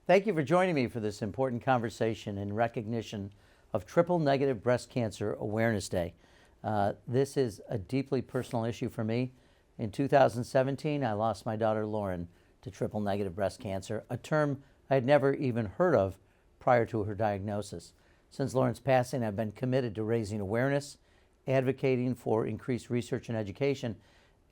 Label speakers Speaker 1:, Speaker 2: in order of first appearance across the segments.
Speaker 1: Thank you for joining me for this important conversation in recognition of Triple-Negative Breast Cancer Awareness Day. This is a deeply personal issue for me. In 2017, I lost my daughter Lauren to triple-negative breast cancer, a term I had never even heard of prior to her diagnosis. Since Lauren's passing, I've been committed to raising awareness, advocating for increased research and education,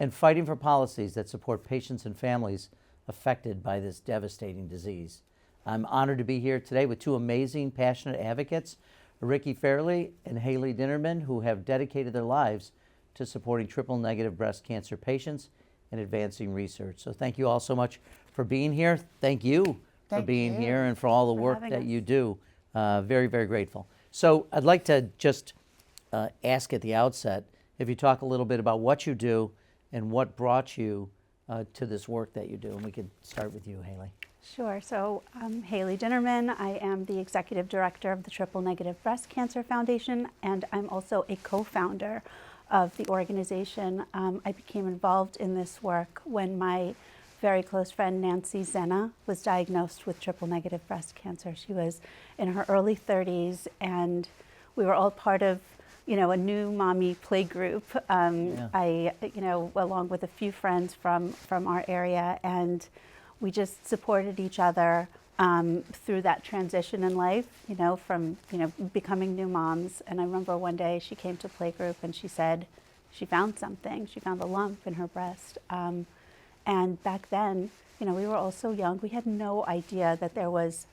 Speaker 1: and fighting for policies that support patients and families affected by this devastating disease. I'm honored to be here today with two amazing, passionate advocates, Ricky Fairley and Haley Dinnerman, who have dedicated their lives to supporting triple-negative breast cancer patients and advancing research. So thank you all so much for being here. Thank you for being here and for all the work that you do. Very, very grateful. So I'd like to just ask at the outset if you talk a little bit about what you do and what brought you to this work that you do. And we could start with you, Haley.
Speaker 2: Sure. So I'm Haley Dinnerman. I am the Executive Director of the Triple-Negative Breast Cancer Foundation, and I'm also a co-founder of the organization. I became involved in this work when my very close friend Nancy Zena was diagnosed with triple-negative breast cancer. She was in her early 30s, and we were all part of a new mommy play group. I, along with a few friends from our area, and we just supported each other through that transition in life, from becoming new moms. And I remember one day she came to playgroup and she said she found something. She found a lump in her breast. And back then, we were all so young. We had no idea that there was,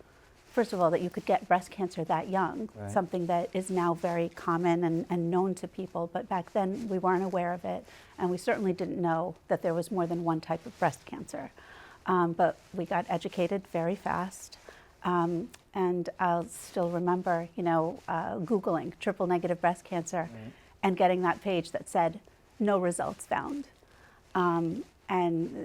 Speaker 2: first of all, that you could get breast cancer that young, right. Something that is now very common and known to people. But back then we weren't aware of it. And we certainly didn't know that there was more than one type of breast cancer. But we got educated very fast. And I'll still remember, Googling triple-negative breast cancer, right. And getting that page that said, no results found. And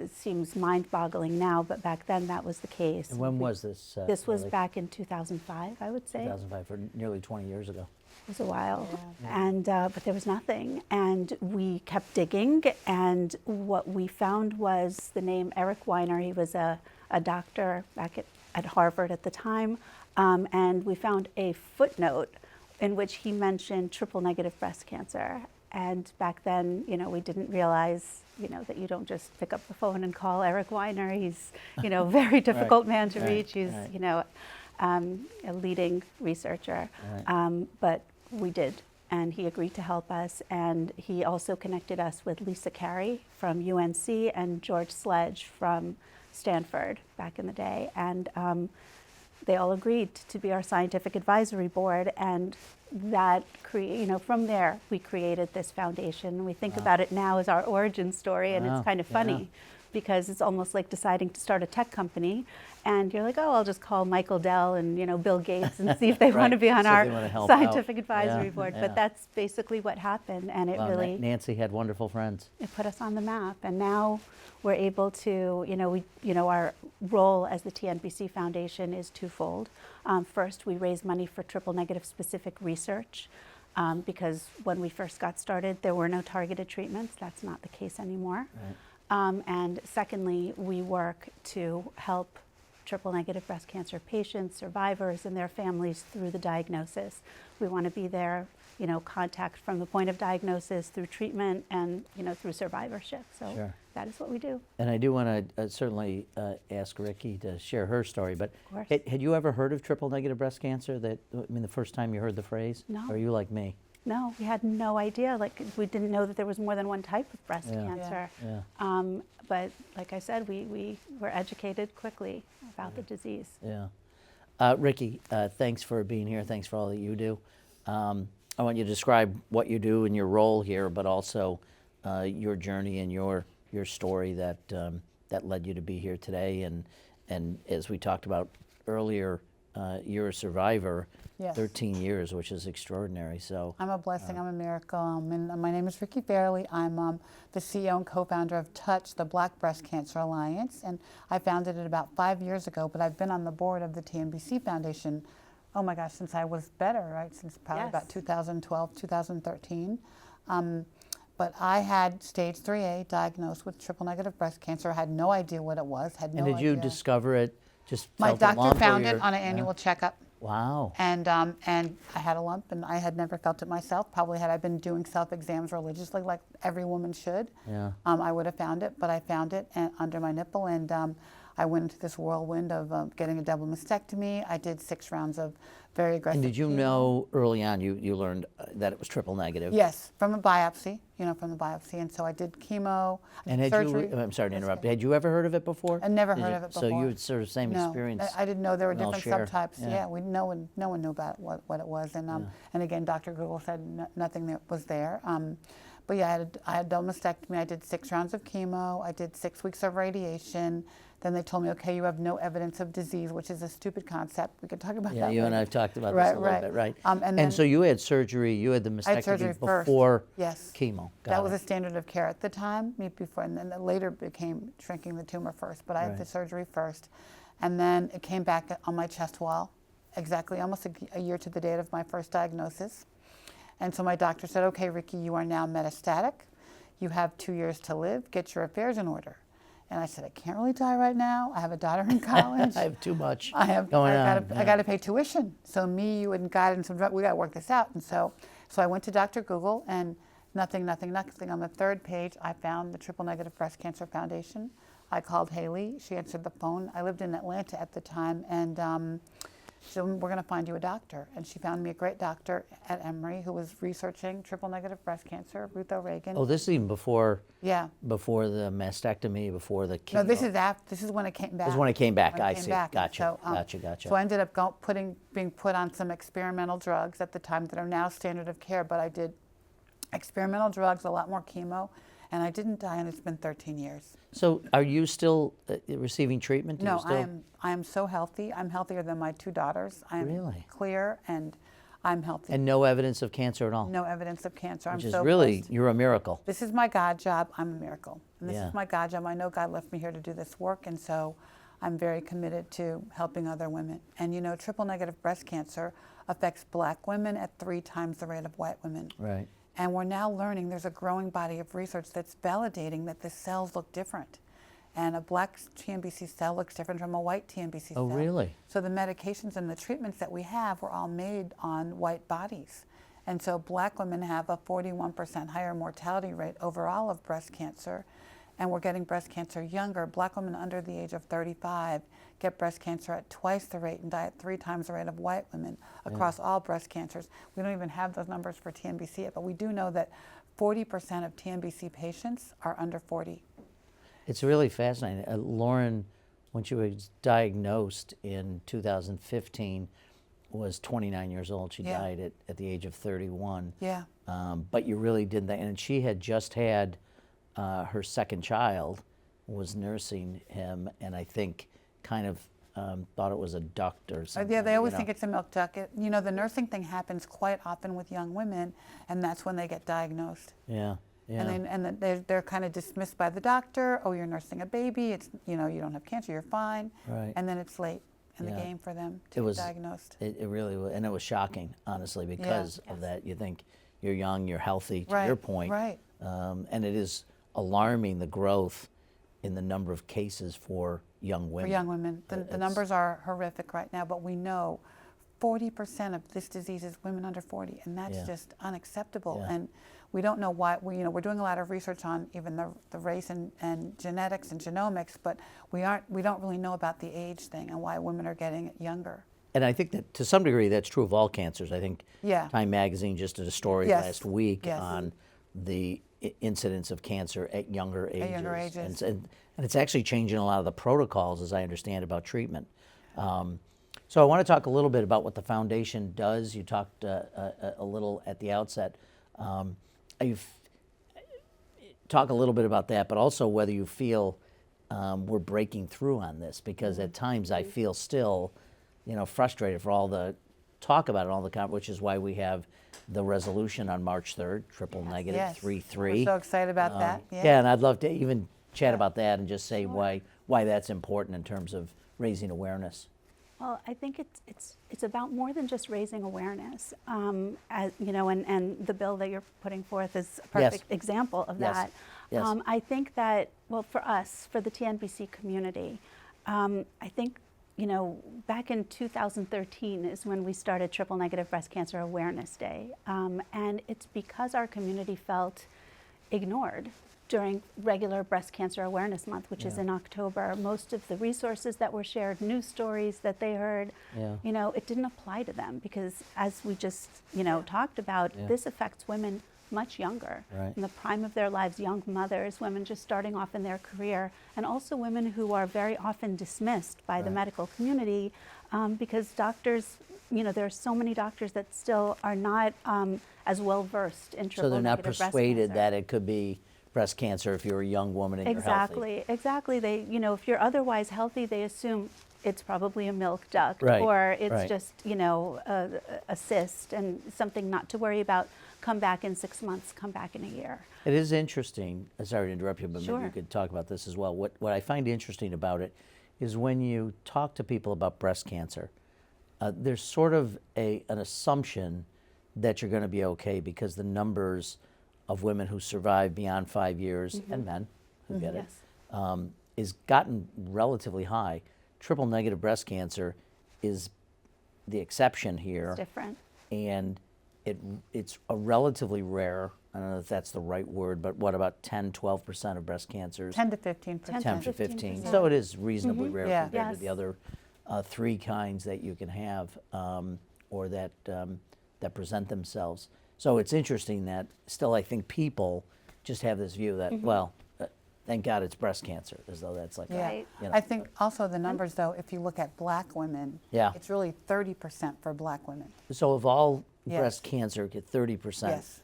Speaker 2: it seems mind-boggling now, but back then that was the case.
Speaker 1: And when was this?
Speaker 2: This was back in 2005, I would say.
Speaker 1: 2005, for nearly 20 years ago.
Speaker 2: It was a while,
Speaker 1: yeah.
Speaker 2: And but there was nothing, and we kept digging, and what we found was the name Eric Weiner. He was a doctor back at Harvard at the time, and we found a footnote in which he mentioned triple-negative breast cancer. And back then, we didn't realize, that you don't just pick up the phone and call Eric Weiner. He's, a very difficult man to reach. He's, a leading researcher. But we did, and he agreed to help us. And he also connected us with Lisa Carey from UNC and George Sledge from Stanford back in the day. And they all agreed to be our scientific advisory board, and that from there we created this foundation. We think about it now as our origin story, and it's kind of funny because it's almost like deciding to start a tech company, and you're like, oh, I'll just call Michael Dell and Bill Gates and see if they want to be on our scientific advisory board. But that's basically what happened, and it really
Speaker 1: Nancy had wonderful friends.
Speaker 2: It put us on the map, and now we're able to, our role as the TNBC Foundation is twofold. First, we raise money for triple-negative specific research because when we first got started, there were no targeted treatments. That's not the case anymore. Right. And secondly, we work to help triple-negative breast cancer patients, survivors, and their families through the diagnosis. We want to be there, contact from the point of diagnosis through treatment and, through survivorship. So that is what we do.
Speaker 1: And I do want to certainly ask Ricky to share her story, but had you ever heard of triple-negative breast cancer? The first time you heard the phrase?
Speaker 2: No.
Speaker 1: Or are you like me?
Speaker 2: No, we had no idea. We didn't know that there was more than one type of breast cancer. Yeah. But like I said, we were educated quickly about the disease.
Speaker 1: Yeah. Ricky, thanks for being here. Thanks for all that you do. I want you to describe what you do and your role here, but also your journey and your story that led you to be here today. And as we talked about earlier, you're a survivor.
Speaker 3: Yes.
Speaker 1: 13 years, which is extraordinary. So
Speaker 3: I'm a blessing. I'm a miracle. And my name is Ricky Fairley. I'm the CEO and co-founder of Touch, the Black Breast Cancer Alliance, and I founded it about 5 years ago. But I've been on the board of the TNBC Foundation. Oh my gosh, since I was better, right? Since probably about 2012, 2013. But I had stage 3A diagnosed with triple-negative breast cancer. I had no idea what it was.
Speaker 1: And did you discover it Just
Speaker 3: My
Speaker 1: felt a
Speaker 3: doctor
Speaker 1: lump or
Speaker 3: found it
Speaker 1: your-
Speaker 3: on an
Speaker 1: yeah.
Speaker 3: annual checkup.
Speaker 1: Wow.
Speaker 3: And I had a lump, and I had never felt it myself. Probably had I been doing self-exams religiously, like every woman should,
Speaker 1: Yeah.
Speaker 3: I would have found it. But I found it under my nipple, and I went into this whirlwind of getting a double mastectomy. I did 6 rounds of very aggressive.
Speaker 1: And did you
Speaker 3: chemo.
Speaker 1: know early on, you learned that it was triple negative?
Speaker 3: Yes, from a biopsy, from the biopsy. And so I did chemo,
Speaker 1: And had
Speaker 3: surgery.
Speaker 1: you, I'm sorry to
Speaker 3: That's
Speaker 1: interrupt,
Speaker 3: okay.
Speaker 1: had you ever heard of it before?
Speaker 3: I'd never
Speaker 1: Did
Speaker 3: heard
Speaker 1: you-
Speaker 3: of it
Speaker 1: So you
Speaker 3: before.
Speaker 1: had sort of same
Speaker 3: No,
Speaker 1: experience?
Speaker 3: I didn't know there were
Speaker 1: and I'll
Speaker 3: different
Speaker 1: share.
Speaker 3: subtypes.
Speaker 1: Yeah.
Speaker 3: Yeah, no one knew about what it was, and again, Dr. Google said nothing that was there. But yeah, I had double mastectomy. I did 6 rounds of chemo. I did 6 weeks of radiation. Then they told me, okay, you have no evidence of disease, which is a stupid concept. We could talk about
Speaker 1: Yeah,
Speaker 3: that.
Speaker 1: you and
Speaker 3: later.
Speaker 1: I have talked about this
Speaker 3: Right,
Speaker 1: a little
Speaker 3: right.
Speaker 1: bit, right?
Speaker 3: And then-
Speaker 1: so you had surgery, you had the
Speaker 3: I had surgery
Speaker 1: mastectomy
Speaker 3: first.
Speaker 1: before
Speaker 3: Yes.
Speaker 1: chemo. Got
Speaker 3: That was
Speaker 1: it.
Speaker 3: a standard of care at the time, before, and then it later became shrinking the tumor first. But I had the
Speaker 1: Right.
Speaker 3: surgery first, and then it came back on my chest wall, exactly almost a year to the date of my first diagnosis. And so my doctor said, "Okay, Ricky, you are now metastatic. You have 2 years to live. Get your affairs in order." And I said, "I can't really die right now. I have a daughter in college.
Speaker 1: I have too much
Speaker 3: I
Speaker 1: going on.
Speaker 3: got to pay tuition. So me, you, and God, and some we got to work this out." And so I went to Dr. Google, and nothing. On the 3rd page, I found the Triple Negative Breast Cancer Foundation. I called Haley. She answered the phone. I lived in Atlanta at the time, and she said, "We're going to find you a doctor." And she found me a great doctor at Emory who was researching triple negative breast cancer, Ruth O'Regan.
Speaker 1: Oh, this is even before
Speaker 3: Yeah.
Speaker 1: before the mastectomy, before the chemo.
Speaker 3: No, this is after. This is when it came back.
Speaker 1: This is when it came back.
Speaker 3: When it
Speaker 1: I
Speaker 3: came
Speaker 1: see.
Speaker 3: back. And
Speaker 1: Gotcha.
Speaker 3: So,
Speaker 1: Gotcha.
Speaker 3: So I ended up being put on some experimental drugs at the time that are now standard of care. But I did experimental drugs, a lot more chemo, and I didn't die. And it's been 13 years.
Speaker 1: So are you still receiving treatment? Do
Speaker 3: No,
Speaker 1: you still?
Speaker 3: I am so healthy. I'm healthier than my 2 daughters. I'm
Speaker 1: Really?
Speaker 3: clear, and I'm healthy.
Speaker 1: And no evidence of cancer at all?
Speaker 3: No evidence of cancer.
Speaker 1: Which
Speaker 3: I'm
Speaker 1: is
Speaker 3: so
Speaker 1: really,
Speaker 3: blessed.
Speaker 1: you're a miracle.
Speaker 3: This is my God job. I'm a miracle. And this
Speaker 1: Yeah.
Speaker 3: is my God job. I know God left me here to do this work, and so I'm very committed to helping other women. And triple negative breast cancer affects Black women at 3 times the rate of white women.
Speaker 1: Right.
Speaker 3: And we're now learning there's a growing body of research that's validating that the cells look different. And a Black TNBC cell looks different from a white TNBC cell.
Speaker 1: Oh, really?
Speaker 3: So the medications and the treatments that we have were all made on white bodies. And so Black women have a 41% higher mortality rate overall of breast cancer. And we're getting breast cancer younger. Black women under the age of 35 get breast cancer at twice the rate and die at 3 times the rate of white women across all breast cancers. We don't even have those numbers for TNBC yet, but we do know that 40% of TNBC patients are under 40.
Speaker 1: It's really fascinating. Lauren, when she was diagnosed in 2015, was 29 years old. She
Speaker 3: Yeah.
Speaker 1: died at the age of 31.
Speaker 3: Yeah.
Speaker 1: But you really did that. And she had just had her 2nd child, was nursing him, and I think kind of thought it was a duct or something.
Speaker 3: Yeah, they always think it's a milk duct. The nursing thing happens quite often with young women, and that's when they get diagnosed.
Speaker 1: Yeah. Yeah.
Speaker 3: And then they're kind of dismissed by the doctor. "Oh, you're nursing a baby. It's you don't have cancer. You're fine."
Speaker 1: Right.
Speaker 3: And then it's late in the
Speaker 1: Yeah.
Speaker 3: game for them
Speaker 1: It
Speaker 3: to
Speaker 1: was
Speaker 3: get diagnosed.
Speaker 1: It really was, and it was shocking, honestly, because of
Speaker 3: Yes.
Speaker 1: that. You think you're young, you're healthy, to
Speaker 3: Right,
Speaker 1: your point.
Speaker 3: right.
Speaker 1: And it is alarming, the growth in the number of cases for young women.
Speaker 3: For young women, the
Speaker 1: It's-
Speaker 3: numbers are horrific right now, but we know 40% of this disease is women under 40, and that's
Speaker 1: Yeah.
Speaker 3: just unacceptable.
Speaker 1: Yeah.
Speaker 3: And we don't know why. We're doing a lot of research on even the race and genetics and genomics, but we don't really know about the age thing and why women are getting it younger.
Speaker 1: And I think that to some degree that's true of all cancers. I think
Speaker 3: Yeah.
Speaker 1: Time Magazine just did a story
Speaker 3: Yes.
Speaker 1: last week
Speaker 3: Yes.
Speaker 1: on the incidence of cancer at younger ages.
Speaker 3: younger ages.
Speaker 1: And it's actually changing a lot of the protocols, as I understand, about treatment. So I want to talk a little bit about what the foundation does. You talked a little at the outset. Talk a little bit about that, but also whether you feel we're breaking through on this, because at times I feel still, frustrated for all the talk about it, all the which is why we have the resolution on March 3rd, triple negative
Speaker 3: Yes.
Speaker 1: 3-3.
Speaker 3: We're so excited about that.
Speaker 1: Yeah, and I'd love to even chat about that and just say why that's important in terms of raising awareness.
Speaker 2: Well, I think it's about more than just raising awareness, and the bill that you're putting forth is a perfect example of
Speaker 1: Yes.
Speaker 2: that.
Speaker 1: Yes.
Speaker 2: I think that, well, for us, for the TNBC community, I think you know, back in 2013 is when we started Triple Negative Breast Cancer Awareness Day. And it's because our community felt ignored during regular Breast Cancer Awareness Month, which is in October. Most of the resources that were shared, news stories that they heard, you know, it didn't apply to them because, as we just, you know, talked about, this affects women much younger, in the prime of their lives, young mothers, women just starting off in their career, and also women who are very often dismissed by the medical community because doctors, you know, there are so many doctors that still are not as well versed in triple
Speaker 1: So they're not
Speaker 2: negative breast
Speaker 1: persuaded
Speaker 2: cancer.
Speaker 1: that it could be breast cancer if you're a young woman and you're healthy.
Speaker 2: Exactly. They, you know, if you're otherwise healthy, they assume it's probably a milk duct
Speaker 1: Right,
Speaker 2: or it's
Speaker 1: right.
Speaker 2: just, you know, a cyst and something not to worry about. Come back in 6 months, come back in a year.
Speaker 1: It is interesting, sorry to interrupt you, but maybe
Speaker 2: Sure.
Speaker 1: you could talk about this as well. What I find interesting about it is when you talk to people about breast cancer, there's sort of an assumption that you're going to be okay because the numbers of women who survive beyond 5 years and men who get it is gotten relatively high. Triple negative breast cancer is the exception here.
Speaker 2: It's different.
Speaker 1: And it's a relatively rare, I don't know if that's the right word, but what about 10, 12% of breast cancers?
Speaker 3: 10 to 15%.
Speaker 1: 10 to 15. So it is reasonably rare
Speaker 3: Yeah.
Speaker 1: compared to
Speaker 2: Yes.
Speaker 1: the other 3 kinds that you can have or that present themselves. So it's interesting that still I think people just have this view that, well, thank God it's breast cancer, as though that's like,
Speaker 3: Yeah.
Speaker 2: Right.
Speaker 1: you know.
Speaker 3: I think also the numbers, though, if you look at black women, it's really 30% for black women.
Speaker 1: So of all
Speaker 3: Yes.
Speaker 1: breast cancer, get 30%.
Speaker 3: Yes.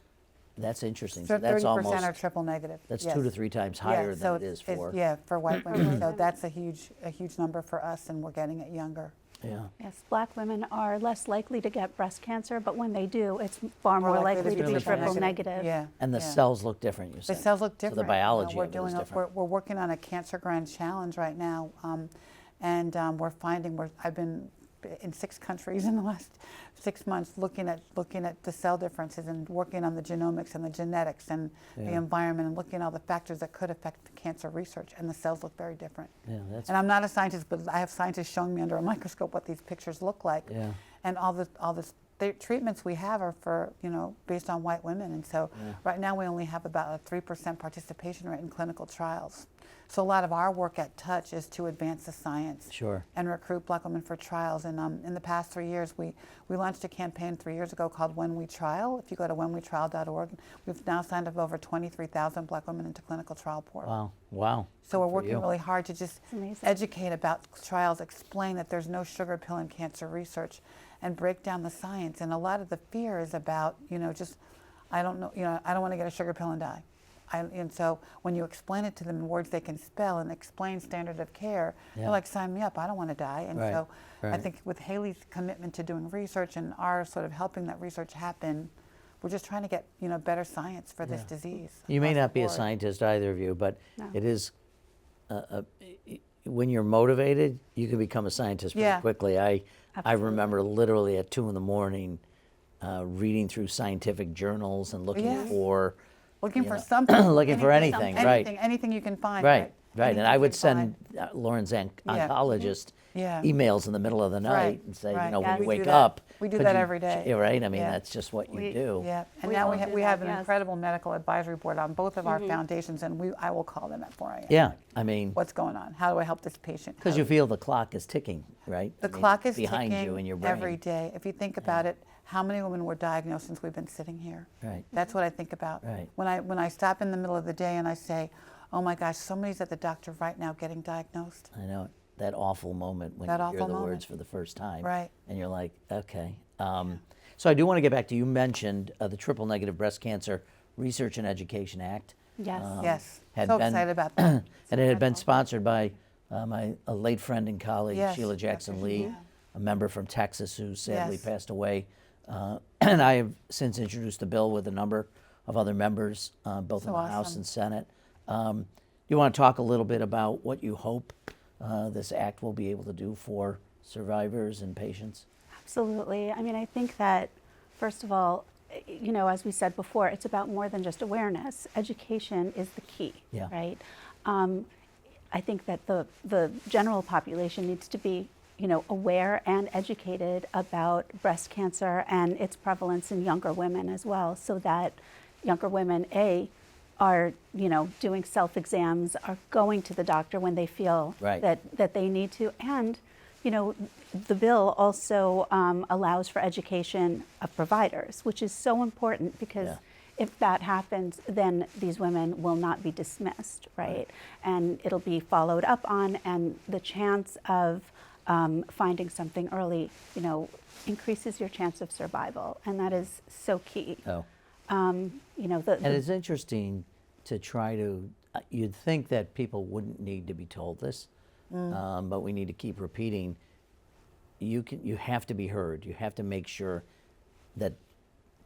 Speaker 1: That's interesting.
Speaker 3: So
Speaker 1: So that's
Speaker 3: 30%
Speaker 1: almost,
Speaker 3: are triple negative.
Speaker 1: that's
Speaker 3: yes.
Speaker 1: 2 to 3 times higher
Speaker 3: so
Speaker 1: than it is
Speaker 3: it's-
Speaker 1: for.
Speaker 3: Yeah, for white women. So that's a huge number for us, and we're getting it younger.
Speaker 1: Yeah.
Speaker 2: Yes, black women are less likely to get breast cancer, but when they do, it's far more likely to be triple negative.
Speaker 3: Yeah.
Speaker 1: And the
Speaker 3: yeah.
Speaker 1: cells look different, you said.
Speaker 3: The cells look
Speaker 1: So
Speaker 3: different.
Speaker 1: the biology
Speaker 3: we're
Speaker 1: of it is
Speaker 3: doing
Speaker 1: different.
Speaker 3: we're working on a Cancer Grand Challenge right now, and we're finding I've been in 6 countries in the last 6 months looking at the cell differences and working on the genomics and the genetics and the environment and looking at all the factors that could affect the cancer research, and the cells look very different.
Speaker 1: Yeah, that's
Speaker 3: And I'm not a scientist, but I have scientists showing me under a microscope what these pictures look like.
Speaker 1: Yeah.
Speaker 3: And all the treatments we have are for, you know, based on white women. And so right now we only have about a 3% participation rate in clinical trials. So a lot of our work at Touch is to advance the science
Speaker 1: Sure.
Speaker 3: and recruit black women for trials. And in the past 3 years, we launched a campaign 3 years ago called When We Trial. If you go to whenwetrial.org, we've now signed up over 23,000 black women into clinical trial portal.
Speaker 1: Wow. Wow.
Speaker 3: So we're
Speaker 1: Good for
Speaker 3: working
Speaker 1: you.
Speaker 3: really hard to just
Speaker 2: amazing.
Speaker 3: educate about trials, explain that there's no sugar pill in cancer research, and break down the science. And a lot of the fear is about, you know, just, I don't know, you know, I don't want to get a sugar pill and die. And so when you explain it to them in words they can spell and explain standard of care, they're like, sign me up, I don't want to die. And
Speaker 1: Right,
Speaker 3: so I
Speaker 1: right.
Speaker 3: think with Haley's commitment to doing research and our sort of helping that research happen, we're just trying to get, you know, better science for this disease.
Speaker 1: You may
Speaker 3: across
Speaker 1: not
Speaker 3: the
Speaker 1: be a
Speaker 3: board.
Speaker 1: scientist, either of you, but
Speaker 2: No.
Speaker 1: it is, when you're motivated, you can become a scientist pretty
Speaker 3: Yeah.
Speaker 1: quickly. I
Speaker 2: Absolutely.
Speaker 1: remember literally at 2 in the morning reading through scientific journals and looking
Speaker 3: Yes.
Speaker 1: for,
Speaker 3: Looking
Speaker 1: you
Speaker 3: for
Speaker 1: know,
Speaker 3: something.
Speaker 1: looking for anything, right.
Speaker 3: Anything you can find.
Speaker 1: Right, right. And
Speaker 3: Anything
Speaker 1: I
Speaker 3: you
Speaker 1: would
Speaker 3: can
Speaker 1: send
Speaker 3: find.
Speaker 1: Lauren's
Speaker 3: Yeah.
Speaker 1: oncologist
Speaker 3: Yeah.
Speaker 1: emails in the middle of the night
Speaker 3: Right,
Speaker 1: and say, you
Speaker 3: right.
Speaker 1: know,
Speaker 2: Yeah,
Speaker 1: when you
Speaker 2: we
Speaker 3: do
Speaker 1: wake
Speaker 3: that.
Speaker 1: up.
Speaker 3: We do
Speaker 1: could
Speaker 3: that
Speaker 1: you
Speaker 3: every day.
Speaker 1: Yeah, right. I mean,
Speaker 3: Yeah.
Speaker 1: that's just what you
Speaker 2: We-
Speaker 1: do.
Speaker 3: Yeah, and
Speaker 2: We
Speaker 3: now
Speaker 2: all do
Speaker 3: we
Speaker 2: that,
Speaker 3: have an
Speaker 2: yes.
Speaker 3: incredible medical advisory board on both of our foundations, and I will call them at 4 a.m.
Speaker 1: Yeah, I mean,
Speaker 3: What's going on? How do I help this patient?
Speaker 1: because
Speaker 3: How
Speaker 1: you
Speaker 3: do-
Speaker 1: feel the clock is ticking, right?
Speaker 3: the
Speaker 1: I mean,
Speaker 3: clock is
Speaker 1: behind
Speaker 3: ticking
Speaker 1: you in your brain.
Speaker 3: every day. If you think about it, how many women were diagnosed since we've been sitting here?
Speaker 1: Right.
Speaker 3: That's what I think about.
Speaker 1: Right.
Speaker 3: When I stop in the middle of the day and I say, oh my gosh, somebody's at the doctor right now getting diagnosed.
Speaker 1: I know that awful moment when
Speaker 3: That
Speaker 1: you hear
Speaker 3: awful
Speaker 1: the
Speaker 3: moment.
Speaker 1: words for the first time.
Speaker 3: Right.
Speaker 1: And you're like, okay. So I do want to get back to, you mentioned the Triple Negative Breast Cancer Research and Education Act.
Speaker 2: Yes.
Speaker 3: Yes,
Speaker 1: had
Speaker 3: so
Speaker 1: been-
Speaker 3: excited about that.
Speaker 1: And it had been sponsored by a late friend and colleague,
Speaker 3: Yes,
Speaker 1: Sheila Jackson
Speaker 3: Dr.
Speaker 1: Lee,
Speaker 3: Sheila.
Speaker 1: a member from Texas who sadly
Speaker 3: Yes.
Speaker 1: passed away. And I have since introduced the bill with a number of other members, both in
Speaker 3: So
Speaker 1: the House
Speaker 3: awesome.
Speaker 1: and Senate. You want to talk a little bit about what you hope this act will be able to do for survivors and patients?
Speaker 2: Absolutely. I mean, I think that, first of all, you know, as we said before, it's about more than just awareness. Education is the key,
Speaker 1: Yeah.
Speaker 2: right? I think that the general population needs to be aware and educated about breast cancer and its prevalence in younger women as well, so that younger women, are doing self-exams, are going to the doctor when they feel
Speaker 1: Right.
Speaker 2: that they need to, and the bill also allows for education of providers, which is so important, because
Speaker 1: Yeah.
Speaker 2: if that happens, then these women will not be dismissed, right? And it'll be followed up on, and the chance of finding something early, increases your chance of survival, and that is so key.
Speaker 1: Oh.
Speaker 2: And
Speaker 1: And it's interesting to try to, you'd think that people wouldn't need to be told this, but we need to keep repeating, you have to be heard. You have to make sure that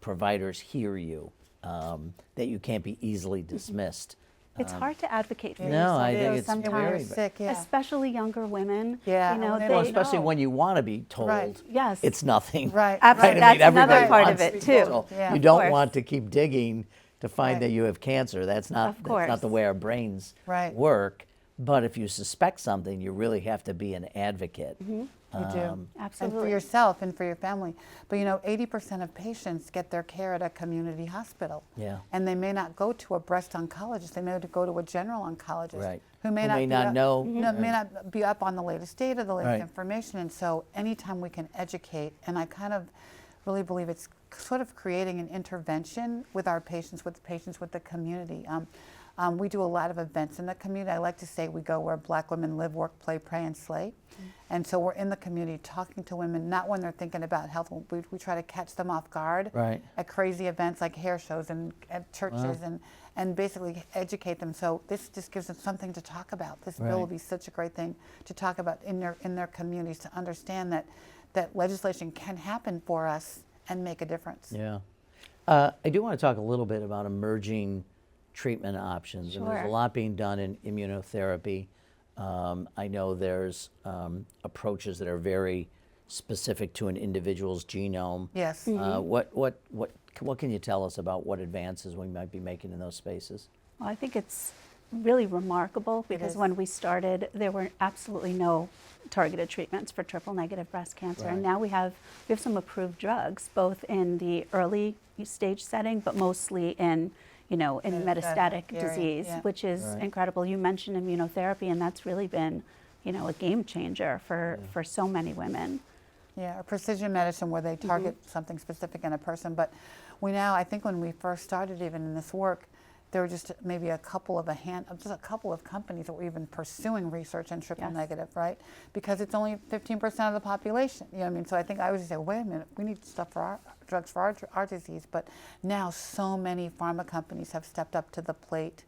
Speaker 1: providers hear you, that you can't be easily dismissed.
Speaker 2: it's hard to advocate for
Speaker 3: Yeah,
Speaker 1: No, I
Speaker 2: yourself,
Speaker 1: think it's
Speaker 2: sometimes,
Speaker 1: very,
Speaker 3: sick, yeah.
Speaker 2: especially younger women.
Speaker 3: Yeah,
Speaker 2: you know,
Speaker 3: when they
Speaker 2: they,
Speaker 3: don't
Speaker 1: especially
Speaker 3: know.
Speaker 1: when you want to be told.
Speaker 3: Right.
Speaker 2: Yes.
Speaker 1: It's nothing.
Speaker 3: Right.
Speaker 2: Absolutely.
Speaker 1: Right? I mean,
Speaker 2: That's another
Speaker 1: everybody
Speaker 2: part of
Speaker 1: wants
Speaker 2: it,
Speaker 1: to be
Speaker 2: too.
Speaker 1: told.
Speaker 3: Yeah.
Speaker 1: You
Speaker 2: Of
Speaker 1: don't
Speaker 2: course.
Speaker 1: want to keep digging to find
Speaker 3: Right.
Speaker 1: that you have cancer. That's not,
Speaker 2: Of
Speaker 1: that's not
Speaker 2: course.
Speaker 1: the way our brains
Speaker 3: Right.
Speaker 1: work. But if you suspect something, you really have to be an advocate.
Speaker 3: You do. And for
Speaker 2: Absolutely.
Speaker 3: yourself and for your family. But 80% of patients get their care at a community hospital.
Speaker 1: Yeah.
Speaker 3: And they may not go to a breast oncologist. They may go to a general oncologist.
Speaker 1: Right.
Speaker 3: Who may
Speaker 1: Who
Speaker 3: not,
Speaker 1: may
Speaker 3: be
Speaker 1: not
Speaker 3: up,
Speaker 1: know.
Speaker 3: No, may not be up on the latest data, the latest
Speaker 1: Right.
Speaker 3: information. And so anytime we can educate, and I kind of really believe it's sort of creating an intervention with our patients, with the community. We do a lot of events in the community. I like to say we go where Black women live, work, play, pray, and slay. And so we're in the community talking to women, not when they're thinking about health. We try to catch them off guard
Speaker 1: Right.
Speaker 3: at crazy events like hair shows and at churches, and basically educate them. So this just gives them something to talk about. This bill will
Speaker 1: Right.
Speaker 3: be such a great thing to talk about in their communities, to understand that legislation can happen for us and make a difference.
Speaker 1: Yeah. I do want to talk a little bit about emerging treatment options. And there's a
Speaker 2: Sure.
Speaker 1: lot being done in immunotherapy. I know there's approaches that are very specific to an individual's genome.
Speaker 3: Yes.
Speaker 1: What can you tell us about what advances we might be making in those spaces?
Speaker 2: Well, I think it's really remarkable, because
Speaker 3: is.
Speaker 2: when we started, there were absolutely no targeted treatments for triple-negative breast cancer.
Speaker 1: Right.
Speaker 2: And now we have some approved drugs, both in the early stage setting, but mostly in metastatic
Speaker 3: area,
Speaker 2: disease,
Speaker 3: yeah.
Speaker 2: which is
Speaker 1: Right.
Speaker 2: incredible. You mentioned immunotherapy, and that's really been, a game changer for so many women.
Speaker 3: Yeah, or precision medicine where they target something specific in a person. But I think when we first started even in this work, there were just maybe a couple of companies that were even pursuing research in triple
Speaker 2: Yes.
Speaker 3: negative, right? Because it's only 15% of the population. You know what I mean? So I think I always say, wait a minute, we need stuff for drugs for our disease. But now so many pharma companies have stepped up to the plate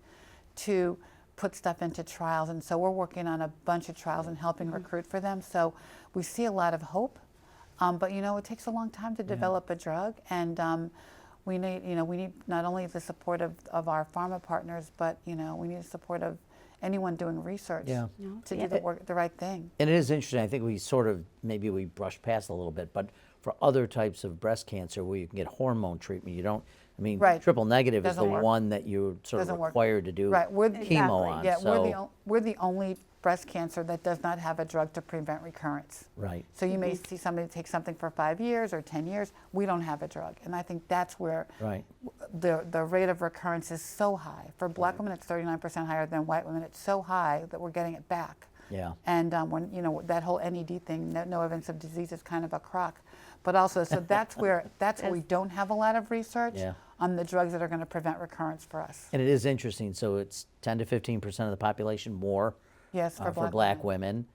Speaker 3: to put stuff into trials, and so we're working on a bunch of trials and helping recruit for them. So we see a lot of hope, but it takes a long time to develop a drug, and we need not only the support of our pharma partners, but we need the support of anyone doing research
Speaker 1: Yeah.
Speaker 3: to do the right thing.
Speaker 1: And it is interesting. I think maybe we brushed past a little bit, but for other types of breast cancer where you can get hormone treatment, you don't. I mean,
Speaker 3: Right.
Speaker 1: triple negative is the
Speaker 3: Doesn't work.
Speaker 1: one that you're sort of
Speaker 3: Doesn't work.
Speaker 1: required to do
Speaker 3: Right, we're
Speaker 1: chemo
Speaker 2: Exactly.
Speaker 1: on.
Speaker 3: Yeah,
Speaker 1: So,
Speaker 3: we're the only breast cancer that does not have a drug to prevent recurrence.
Speaker 1: right.
Speaker 3: So you may see somebody take something for 5 years or 10 years. We don't have a drug, and I think that's where
Speaker 1: Right.
Speaker 3: the rate of recurrence is so high. For Black women, it's 39% higher than white women. It's so high that we're getting it back.
Speaker 1: Yeah.
Speaker 3: And when that whole NED thing, no evidence of disease, is kind of a crock. But also, so that's where we don't have a lot of research
Speaker 1: Yeah.
Speaker 3: on the drugs that are going to prevent recurrence for us.
Speaker 1: And it is interesting. So it's 10 to 15% of the population more
Speaker 3: Yes, for
Speaker 1: black women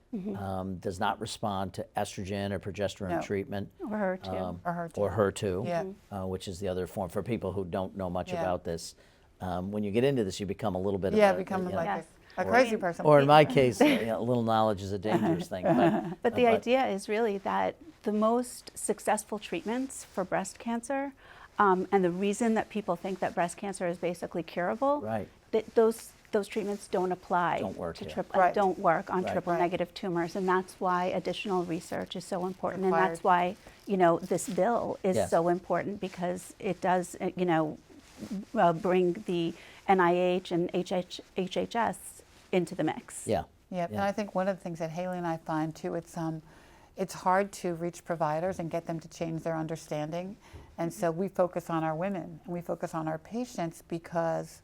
Speaker 1: does not respond to estrogen or progesterone
Speaker 3: No.
Speaker 1: treatment.
Speaker 2: Or her too.
Speaker 3: Or HER2.
Speaker 1: Or HER2,
Speaker 3: Yeah.
Speaker 1: which is the other form. For people who don't know much
Speaker 3: Yeah.
Speaker 1: about this, when you get into this, you become a little bit
Speaker 3: Yeah,
Speaker 1: of
Speaker 3: become like
Speaker 2: Yes.
Speaker 3: a crazy person.
Speaker 1: or in my case, a little knowledge is a dangerous thing.
Speaker 2: But the idea is really that the most successful treatments for breast cancer, and the reason that people think that breast cancer is basically curable,
Speaker 1: Right.
Speaker 2: that those treatments don't apply
Speaker 1: Don't work,
Speaker 2: to
Speaker 1: yeah.
Speaker 3: Right.
Speaker 2: don't work on
Speaker 1: Right.
Speaker 2: triple
Speaker 3: Right.
Speaker 2: negative tumors, and that's why additional research is so important, and
Speaker 3: Required.
Speaker 2: that's why this bill is
Speaker 1: Yes.
Speaker 2: so important, because it does bring the NIH and HHS into the mix.
Speaker 1: Yeah.
Speaker 3: Yeah, and I think one of the things that Haley and I find too, it's hard to reach providers and get them to change their understanding. And so we focus on our women and we focus on our patients because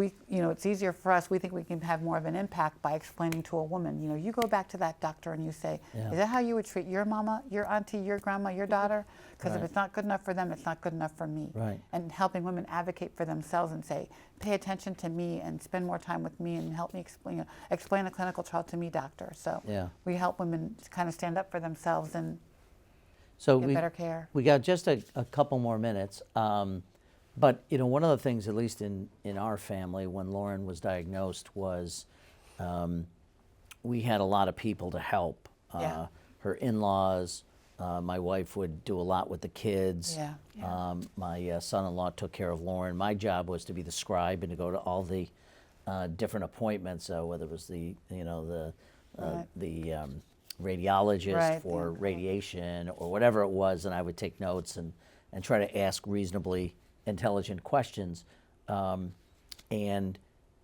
Speaker 3: it's easier for us. We think we can have more of an impact by explaining to a woman, you go back to that doctor and you say,
Speaker 1: Yeah.
Speaker 3: is that how you would treat your mama, your auntie, your grandma, your daughter? Because if
Speaker 1: Right.
Speaker 3: it's not good enough for them, it's not good enough for me.
Speaker 1: Right.
Speaker 3: And helping women advocate for themselves and say, pay attention to me and spend more time with me and help me explain a clinical trial to me, doctor. So
Speaker 1: Yeah.
Speaker 3: we help women kind of stand up for themselves and
Speaker 1: So
Speaker 3: get better care.
Speaker 1: we got just a couple more minutes. But one of the things, at least in our family, when Lauren was diagnosed, was we had a lot of people to help.
Speaker 3: Yeah.
Speaker 1: Her in-laws, my wife would do a lot with the kids.
Speaker 3: Yeah.
Speaker 1: My son-in-law took care of Lauren. My job was to be the scribe and to go to all the different appointments, whether it was the radiologist
Speaker 3: Right,
Speaker 1: for
Speaker 3: yeah.
Speaker 1: radiation or whatever it was, and I would take notes and try to ask reasonably intelligent questions.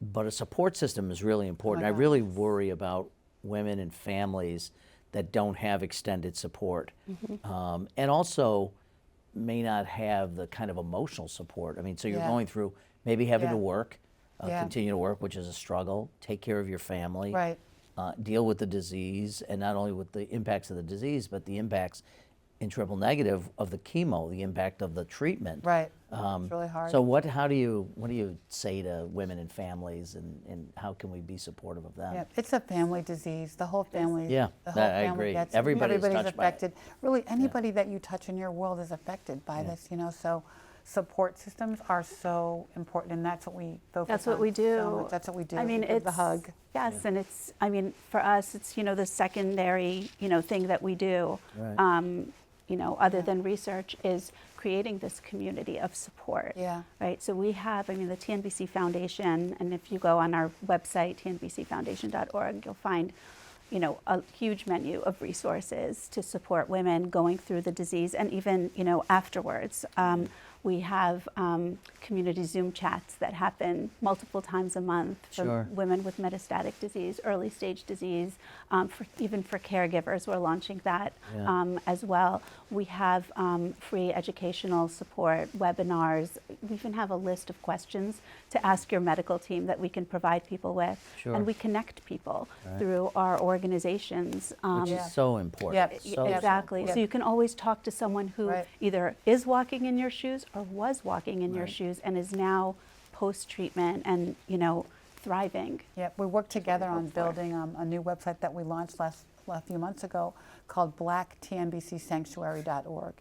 Speaker 1: But a support system is really important. I
Speaker 3: God,
Speaker 1: really worry about women and families that don't have extended support, and also may not have the kind of emotional support. I mean, so you're
Speaker 3: Yeah.
Speaker 1: going through maybe having to
Speaker 3: Yeah.
Speaker 1: work,
Speaker 3: Yeah.
Speaker 1: continue to work, which is a struggle, take care of your family,
Speaker 3: Right.
Speaker 1: deal with the disease, and not only with the impacts of the disease, but the impacts in triple negative of the chemo, the impact of the treatment.
Speaker 3: Right. It's really hard.
Speaker 1: So what do you say to women and families, and how can we be supportive of them?
Speaker 3: Yeah, it's a family disease. The whole family.
Speaker 1: Yeah,
Speaker 3: the whole
Speaker 1: I
Speaker 3: family
Speaker 1: agree.
Speaker 3: Gets it.
Speaker 1: Everybody's
Speaker 3: Everybody's
Speaker 1: touched by it.
Speaker 3: affected. Really, anybody that you touch in your world is affected by this. So support systems are so important, and that's what we focus on.
Speaker 2: That's what we do.
Speaker 3: So much. That's what we do.
Speaker 2: I mean,
Speaker 3: We give
Speaker 2: it's
Speaker 3: the hug.
Speaker 2: Yes, and for us, it's the secondary thing that we do.
Speaker 1: Right.
Speaker 2: Other than research, is creating this community of support.
Speaker 3: Yeah.
Speaker 2: Right. So we have, the TNBC Foundation, and if you go on our website, tnbcfoundation.org, you'll find, a huge menu of resources to support women going through the disease, and even, afterwards. We have community Zoom chats that happen multiple times a month for
Speaker 1: Sure.
Speaker 2: women with metastatic disease, early stage disease, even for caregivers. We're launching that
Speaker 1: Yeah.
Speaker 2: as well. We have free educational support, webinars. We even have a list of questions to ask your medical team that we can provide people with.
Speaker 1: Sure.
Speaker 2: And we connect people
Speaker 1: Right.
Speaker 2: through our organizations.
Speaker 1: Which
Speaker 3: Yeah.
Speaker 1: is so important.
Speaker 3: Yep.
Speaker 1: So
Speaker 2: Exactly.
Speaker 3: important.
Speaker 2: So you can always talk to someone who
Speaker 3: Right.
Speaker 2: either is walking in your shoes or was walking in your
Speaker 1: Right.
Speaker 2: shoes and is now post-treatment and, thriving.
Speaker 3: Yeah, we worked together on
Speaker 2: hope for.
Speaker 3: building a new website that we launched a few months ago called blacktnbcsanctuary.org.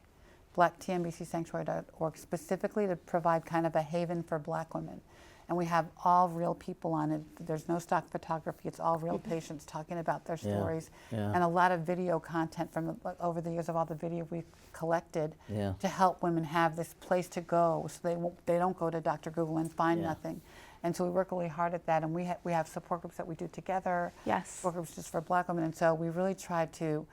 Speaker 3: blacktnbcsanctuary.org, specifically to provide kind of a haven for Black women. And we have all real people on it. There's no stock photography. It's all real patients talking about their
Speaker 1: Yeah,
Speaker 3: stories.
Speaker 1: yeah.
Speaker 3: And a lot of video content from over the years of all the video we've collected
Speaker 1: Yeah.
Speaker 3: to help women have this place to go so they don't go to Dr. Google and find
Speaker 1: Yeah.
Speaker 3: nothing. And so we work really hard at that. And we have support groups that we do together.
Speaker 2: Yes.
Speaker 3: Support groups just for Black women. And so we really try to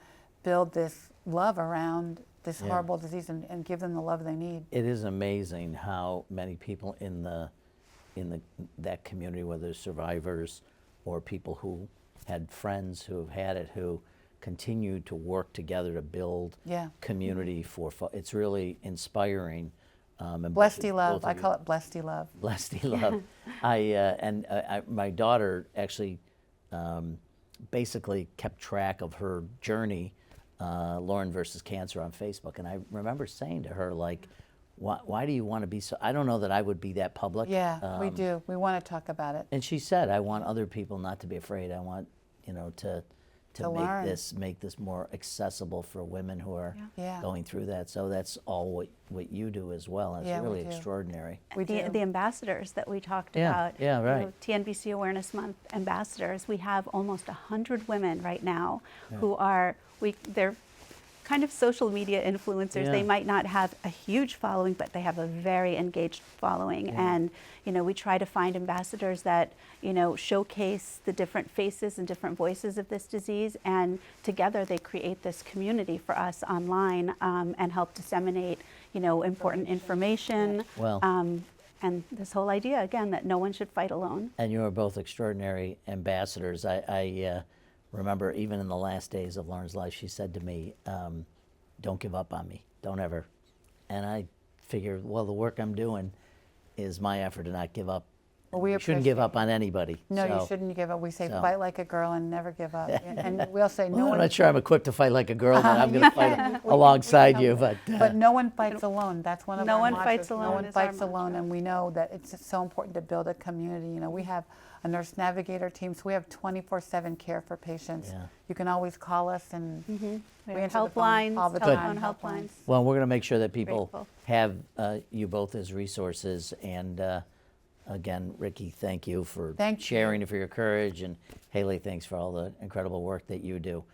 Speaker 3: build this love around this
Speaker 1: Yeah.
Speaker 3: horrible disease and give them the love they need.
Speaker 1: It is amazing how many people in that community, whether survivors or people who had friends who have had it, who continue to work together to build
Speaker 3: Yeah.
Speaker 1: community it's really inspiring. And
Speaker 3: Blessed
Speaker 1: both-
Speaker 3: love.
Speaker 1: both
Speaker 3: I
Speaker 1: of you-
Speaker 3: call it blessed love.
Speaker 1: Blessed love. My daughter actually basically kept track of her journey, Lauren versus Cancer, on Facebook, and I remember saying to her, like, why do you want to be so? I don't know that I would be that public.
Speaker 3: Yeah, we do. We want to talk about it.
Speaker 1: And she said, I want other people not to be afraid. I want to
Speaker 3: To
Speaker 1: make
Speaker 3: learn.
Speaker 1: this more accessible for women who are
Speaker 3: Yeah.
Speaker 1: going through that. So that's all what you do as well. And
Speaker 3: Yeah,
Speaker 1: it's
Speaker 3: we
Speaker 1: really
Speaker 3: do.
Speaker 1: extraordinary.
Speaker 3: We do.
Speaker 2: The ambassadors that we talked
Speaker 1: Yeah,
Speaker 2: about.
Speaker 1: yeah, right.
Speaker 2: TNBC Awareness Month ambassadors. We have almost 100 women right now who they're kind of social media influencers.
Speaker 1: Yeah.
Speaker 2: They might not have a huge following, but they have a very engaged following.
Speaker 1: Yeah.
Speaker 2: And, we try to find ambassadors that, showcase the different faces and different voices of this disease. And together they create this community for us online and help disseminate, important information.
Speaker 1: Well.
Speaker 2: And this whole idea, again, that no one should fight alone.
Speaker 1: And you are both extraordinary ambassadors. I remember, even in the last days of Lauren's life, she said to me, don't give up on me. Don't ever. And I figured, well, the work I'm doing is my effort to not give up.
Speaker 3: Well, we
Speaker 1: You shouldn't give
Speaker 3: appreciate
Speaker 1: up on anybody.
Speaker 3: No, you
Speaker 1: So,
Speaker 3: shouldn't give up. We say
Speaker 1: so-
Speaker 3: fight like a girl and never give up. And we'll say no
Speaker 1: Well, I'm
Speaker 3: one.
Speaker 1: not sure I'm equipped to fight like a girl, but I'm going to fight alongside you. But
Speaker 3: no one fights alone. That's one of
Speaker 2: No
Speaker 3: our
Speaker 2: one
Speaker 3: mantras.
Speaker 2: fights
Speaker 3: No
Speaker 2: alone
Speaker 3: one
Speaker 2: is our
Speaker 3: fights alone,
Speaker 2: mantra.
Speaker 3: and we know that it's so important to build a community. You know, we have a nurse navigator team, so we have 24/7 care for patients.
Speaker 1: Yeah.
Speaker 3: You can always call us, and
Speaker 2: We have
Speaker 3: answer the phone
Speaker 2: helplines,
Speaker 3: all the
Speaker 2: telephone
Speaker 3: time.
Speaker 2: helplines.
Speaker 1: well, we're going to make sure that people
Speaker 2: Grateful.
Speaker 1: have you both as resources. And again, Ricky, thank you for
Speaker 3: Thank you.
Speaker 1: sharing and for your courage. And Haley, thanks for all the incredible work that you do.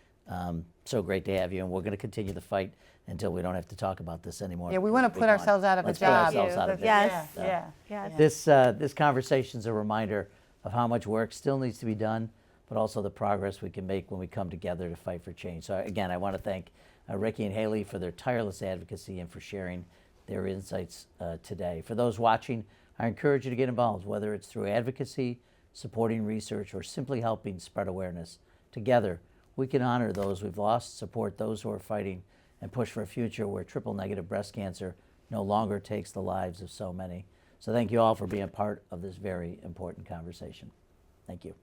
Speaker 1: So great to have you. And we're going to continue the fight until we don't have to talk about this anymore.
Speaker 3: Yeah, we want to
Speaker 1: Be
Speaker 3: put
Speaker 1: gone.
Speaker 3: ourselves out of
Speaker 1: Let's
Speaker 3: a
Speaker 1: put
Speaker 3: job.
Speaker 1: ourselves out of
Speaker 2: Yes.
Speaker 1: business.
Speaker 3: Yeah.
Speaker 2: Yes.
Speaker 1: This conversation is a reminder of how much work still needs to be done, but also the progress we can make when we come together to fight for change. So again, I want to thank Ricky and Haley for their tireless advocacy and for sharing their insights today. For those watching, I encourage you to get involved, whether it's through advocacy, supporting research, or simply helping spread awareness. Together, we can honor those we've lost, support those who are fighting, and push for a future where triple-negative breast cancer no longer takes the lives of so many. So thank you all for being part of this very important conversation. Thank you.